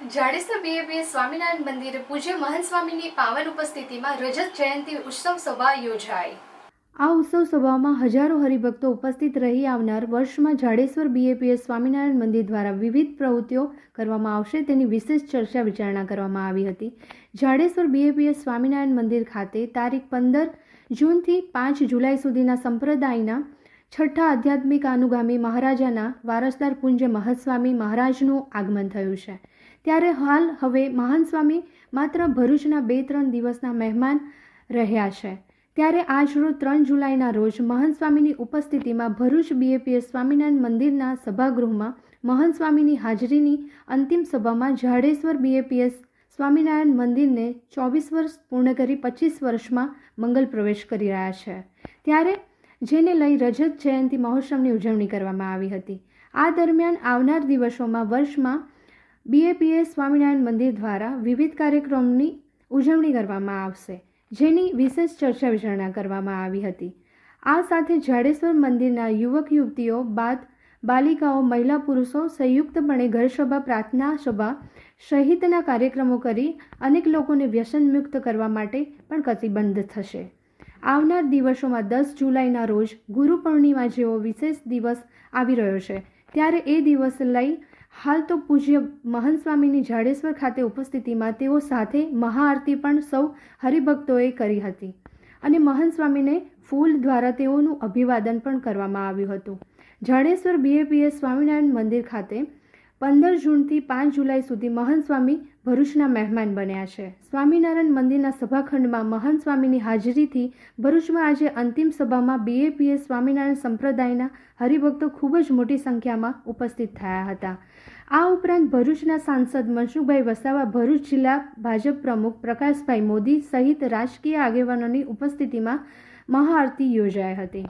Jadeshwar BAPS Swaminarayan મંદિરે પૂજ્ય મહંત સ્વામીની પાવન ઉપસ્થિતિમાં રજત જયંતિ ઉત્સવ સભા યોજાઈ। આ ઉત્સવ સભામાં હજારો હરિભક્તો ઉપસ્થિત રહી આવનાર વર્ષમાં જાડેશ્વર બીએપીએસ સ્વામિનારાયણ મંદિર દ્વારા વિવિધ પ્રવૃત્તિઓ કરવામાં આવશે તેની વિશેષ ચર્ચા વિચારણા કરવામાં આવી હતી। જાડેશ્વર બીએપીએસ સ્વામિનારાયણ મંદિર ખાતે તારીખ 15 જૂનથી 5 જુલાઈ સુધીના સંપ્રદાયના છઠ્ઠા આધ્યાત્મિક અનુગામી મહારાજાના વારસદાર પૂજ્ય મહંત સ્વામી મહારાજનું આગમન થયું છે। ત્યારે હાલ હવે મહંત સ્વામી માત્ર ભરૂચના 2-3 દિવસના મહેમાન રહ્યા છે। ત્યારે આજરોજ 3 જુલાઈના રોજ મહંત સ્વામીની ઉપસ્થિતિમાં ભરૂચ બીએપીએસ સ્વામિનારાયણ મંદિરના સભાગૃહમાં મહંત સ્વામીની હાજરીની અંતિમ સભામાં જાડેશ્વર બીએપીએસ સ્વામિનારાયણ મંદિરને 24 વર્ષ પૂર્ણ કરી 25 વર્ષમાં મંગલ પ્રવેશ કરી રહ્યા છે। ત્યારે જેને લઈ રજત જયંતિ મહોત્સવની ઉજવણી કરવામાં આવી હતી। આ દરમિયાન આવનાર દિવસોમાં વર્ષમાં બીએપીએસ સ્વામિનારાયણ મંદિર દ્વારા વિવિધ કાર્યક્રમોની ઉજવણી કરવામાં આવશે, જેની વિશેષ ચર્ચા વિચારણા કરવામાં આવી હતી। આ સાથે જાડેશ્વર મંદિરના યુવક યુવતીઓ બાલિકાઓ મહિલા પુરુષો સંયુક્તપણે ઘરસભા પ્રાર્થના સભા સહિતના કાર્યક્રમો કરી અનેક લોકોને વ્યસનમુક્ત કરવા માટે પણ કટિબદ્ધ થશે। આવનાર દિવસોમાં 10 જુલાઈના રોજ ગુરુ પૂર્ણિમા જેવો વિશેષ દિવસ આવી રહ્યો છે। ત્યારે એ દિવસ લઈ હાલ તો પૂજ્ય મહંત સ્વામીની જાડેશ્વર ખાતે ઉપસ્થિતિમાં તેઓ સાથે મહાઆરતી પણ સૌ હરિભક્તોએ કરી હતી અને મહંત સ્વામીને ફૂલ દ્વારા તેઓનું અભિવાદન પણ કરવામાં આવ્યું હતું। જાડેશ્વર બીએપીએસ સ્વામિનારાયણ મંદિર ખાતે 15 જૂનથી 5 જુલાઈ સુધી મહંત સ્વામી ભરૂચના મહેમાન બન્યા છે। સ્વામિનારાયણ મંદિરના સભાખંડમાં મહંત સ્વામીની હાજરીથી ભરૂચમાં આજે અંતિમ સભામાં બીએપીએસ સ્વામિનારાયણ સંપ્રદાયના હરિભક્તો ખૂબ જ મોટી સંખ્યામાં ઉપસ્થિત થયા હતા। આ ઉપરાંત ભરૂચના સાંસદ મનસુખભાઈ વસાવા, ભરૂચ જિલ્લા ભાજપ પ્રમુખ પ્રકાશભાઈ મોદી સહિત રાજકીય આગેવાનોની ઉપસ્થિતિમાં મહાઆરતી યોજાઈ હતી।